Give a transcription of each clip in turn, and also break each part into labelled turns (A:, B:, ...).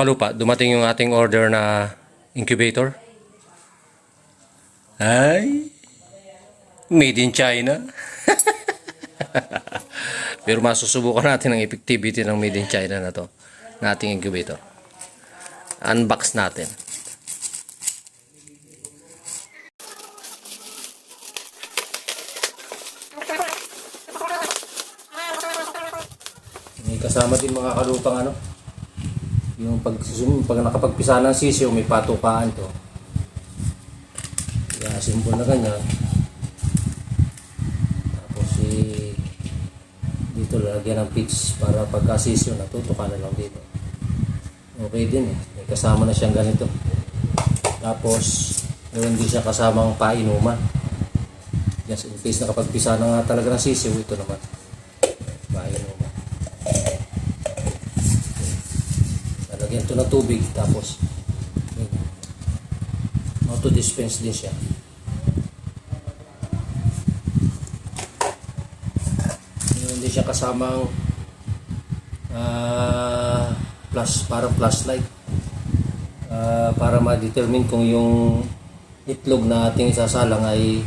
A: kalupa, dumating yung ating order na incubator. Ay, made in China. Pero masusubukan natin ang effectivity ng made in China na to, na ating incubator. Unbox natin. May kasama din mga kalupang yung pag nakapagpisa ng sisiyo, may patukaan to. I-assemble na ganyan. Tapos dito lalagyan ng pitch para pagka sisiyo natutukan na lang dito. Okay din may kasama na siyang ganito. Tapos hindi siya kasamang painuman. Just in case nakapagpisa na nga talaga ng sisiyo, ito naman painuman. Lalagyan ito na tubig, tapos auto-dispense din siya. Hindi siya kasamang parang flashlight para ma-determine kung yung itlog na ating isasalang ay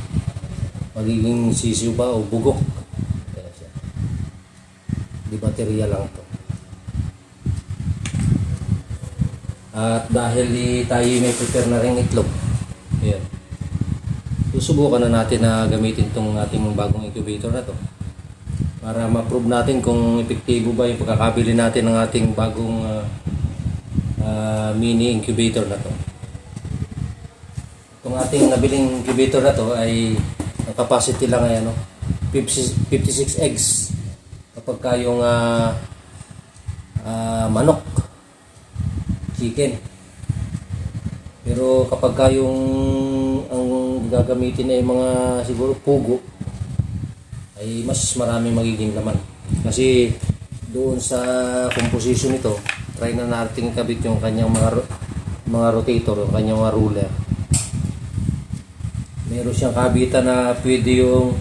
A: magiging sisiyo ba o bugok. Kaya siya. Di baterya lang ito. At dahil tayo may prepare na rin itlog, ayan, susubukan na natin na gamitin itong ating bagong incubator na to para ma-prove natin kung epektibo ba yung pagkakabili natin ng ating bagong mini incubator na to. Itong ating nabiling incubator na to ay ang capacity lang ay 56 eggs kapag kayong manok, chicken. Pero kapag kayong ang gagamitin ay mga siguro pugo, ay mas marami magiging laman. Kasi doon sa composition nito, try na natin kabit yung kanyang mga rotator, yung kanyang mga ruler. Meron siyang kabitan na pwede yung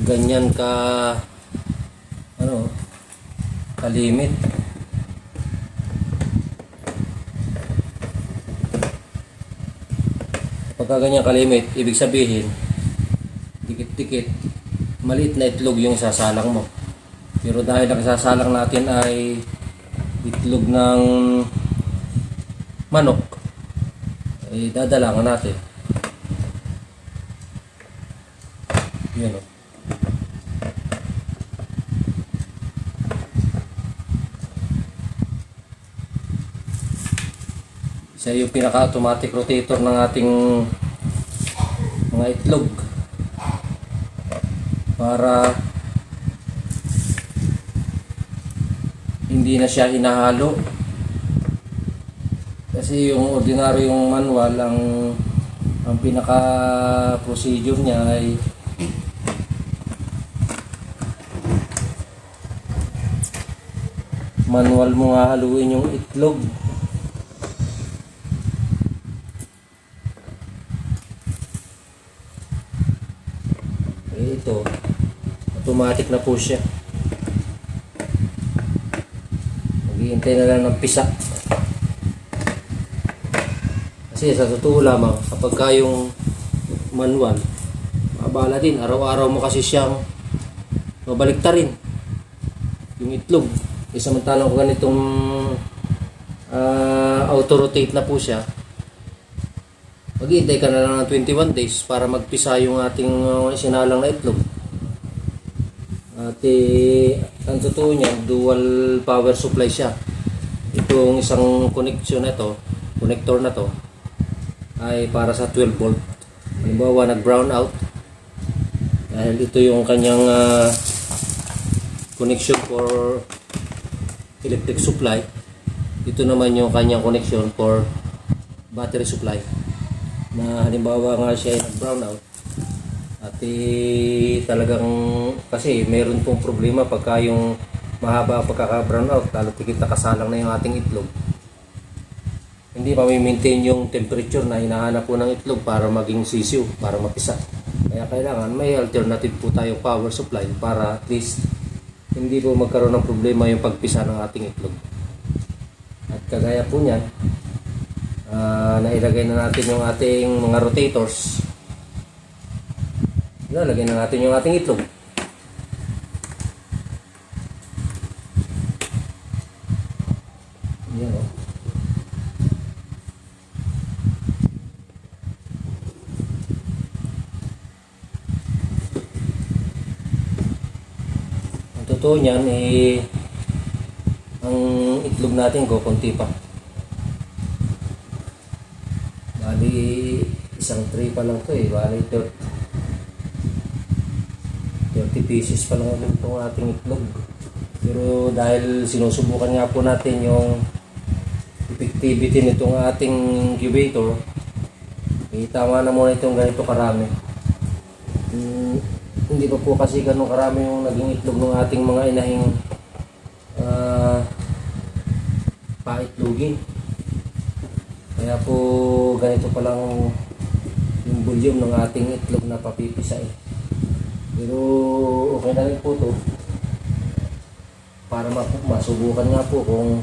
A: ganyan kalimit. Pagka ganyan kalimit, ibig sabihin dikit-dikit maliit na itlog yung sasalang mo. Pero dahil ang sasalang natin ay itlog ng manok, ay dadalangan natin. Yun o. Siya yung pinaka-automatic rotator ng ating mga itlog para hindi na siya hinahalo. Kasi yung ordinaryong manual, ang pinaka-procedure niya ay manual mo nga haluin yung itlog. Ito, automatic na po siya. Maghihintay na lang ng pisa. Kasi sa totoo lamang, kapag kayong manual, mabala din. Araw-araw mo kasi siyang mabaliktarin yung itlog. Samantalang kung ganitong auto-rotate na po siya, maghihintay ka na lang ng 21 days para magpisa yung ating sinalang na itlog. At ang totoo niya, dual power supply siya. Itong isang connection na to, connector na to, ay para sa 12 volt. Halimbawa nag-brown out, dahil ito yung kanyang connection for electric supply. Ito naman yung kanyang connection for battery supply. Na halimbawa nga siya ay nag-brown out at talagang kasi meron pong problema pagka yung mahaba pagkaka-brown out, lalo tigit nakasalang na yung ating itlog, hindi ma-maintain yung temperature na hinahanap po ng itlog para maging sisiw, para mapisa. Kaya kailangan may alternative po tayong power supply para at least hindi po magkaroon ng problema yung pagpisa ng ating itlog. At kagaya po niyan, nailagay na natin yung ating mga rotators. Nalagay na natin yung ating itlog. Yan o. Ang totoo niyan ang itlog natin kukunti pa. Bali isang tray pa lang to bali 30 pieces pa lang ulit itong ating itlog. Pero dahil sinusubukan nga po natin yung effectivity nitong ating incubator, tama na muna itong ganito karami. Hindi pa po kasi ganun karami yung naging itlog ng ating mga inahing paitlogin. Kaya po ganito pa lang yung volume ng ating itlog na papipisa Pero okay na rin po to para masubukan nga po kung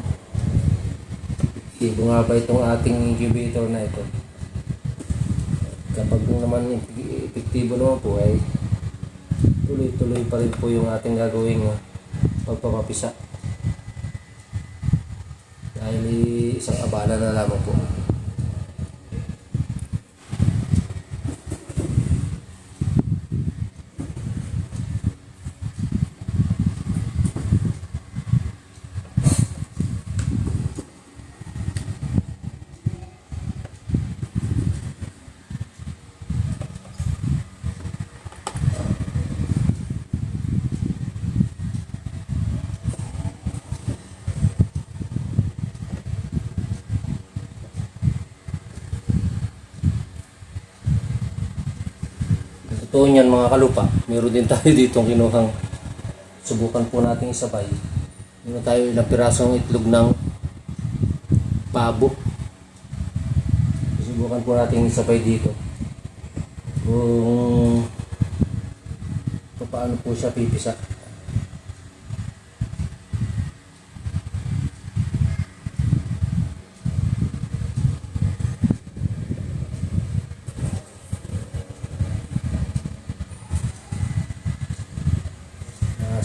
A: epektibo nga ba itong ating incubator na ito. Kapag naman epektibo naman po ay tuloy-tuloy pa rin po yung ating gagawing pagpapapisa. Dahil isang abala na lamang po. Totoo niyan mga kalupa, meron din tayo ditong kinuhang subukan po natin isabay. Meron tayo ilang pirasong itlog ng pabo. Subukan po natin isabay dito kung paano po siya pipisa.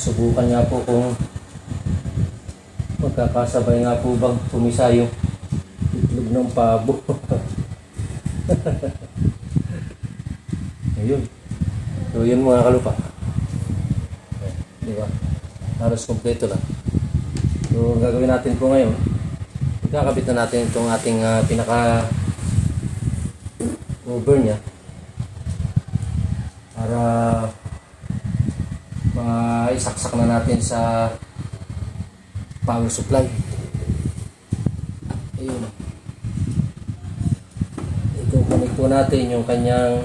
A: Subukan nga po kung magkakasabay nga po bang pumisa yung itlog ng pabo. Ayun. So yun mga kalupa. Diba? Halos kompleto lang. So ang gagawin natin po ngayon, ikakabit na natin itong ating pinaka cover nya para isaksak na natin sa power supply. Ayun. I-connect po natin yung kanyang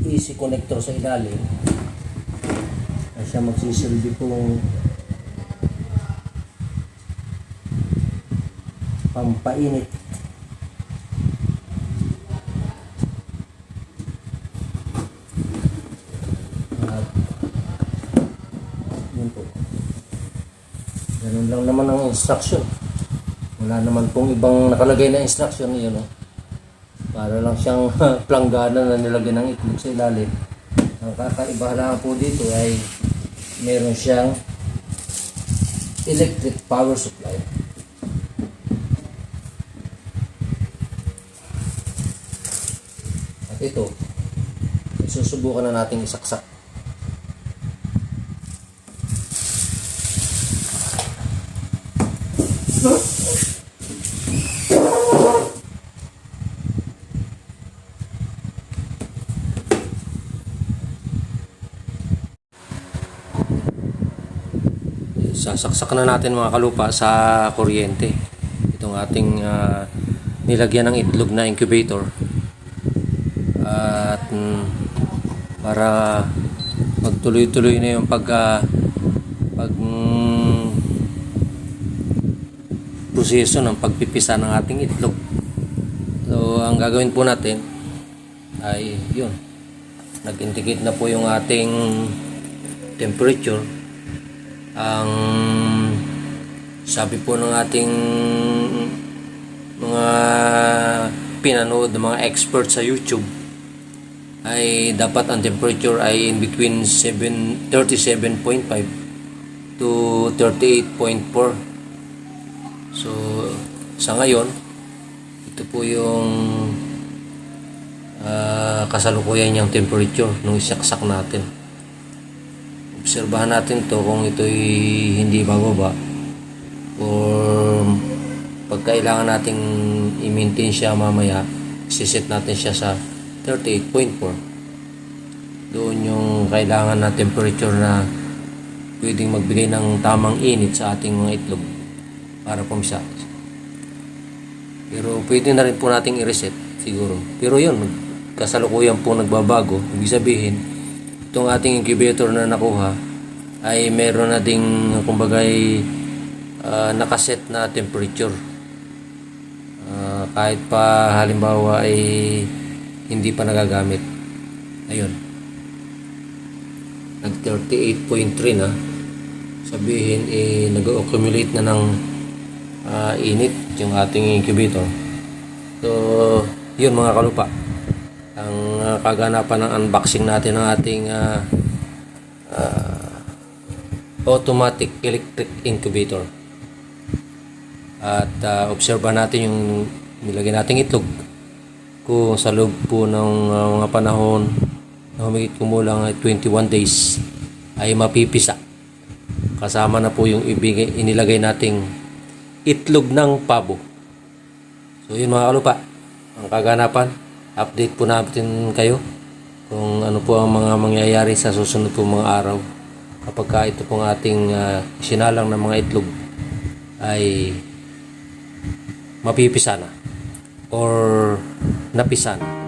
A: easy connector sa ilalim. At siya magsisilbi pong pampainit. Ganun lang naman ang instruction. Wala naman pong ibang nakalagay na instruction yun. Para lang siyang planggana na nilagay ng itlog sa ilalim. Ang kakaiba lang po dito ay meron siyang electric power supply. At ito, susubukan na natin isaksak. Sasaksak na natin mga kalupa sa kuryente itong ating nilagyan ng itlog na incubator at para magtuloy-tuloy na yung proseso ng pagpipisa ng ating itlog. So ang gagawin po natin ay yun, nag-indicate na po yung ating temperature. Ang sabi po ng ating mga pinanood ng mga experts sa YouTube ay dapat ang temperature ay in between 37.5 to 38.4. So sa ngayon, ito po yung kasalukuyan niyang temperature nung isaksak natin. Obserbahan natin to kung ito'y hindi bababa or pag kailangan nating i-maintain siya mamaya, siset natin siya sa 38.4. Doon yung kailangan na temperature na pwedeng magbigay ng tamang init sa ating mga itlog para pumisa. Pero pwede na rin po nating i-reset siguro. Pero yun, kasalukuyan po nagbabago. Ibig sabihin, itong ating incubator na nakuha ay meron na ding kumbagay nakaset na temperature. Kahit pa halimbawa ay hindi pa nagagamit. Ayun. Nag 38.3 na. Sabihin nag-accumulate na ng init yung ating incubator. So, yun mga kalupa. Ang kaganapan ng unboxing natin ng ating automatic electric incubator. At obserbahan natin yung nilagay nating itlog. Kung sa loob po ng mga panahon na humigit kumulang 21 days ay mapipisa. Kasama na po yung inilagay nating itlog ng pabo. So yun mga kalupa, ang kaganapan, update po natin kayo kung ano po ang mga mangyayari sa susunod po mga araw kapag ito pong ating sinalang na mga itlog ay mapipisa na or napisa na.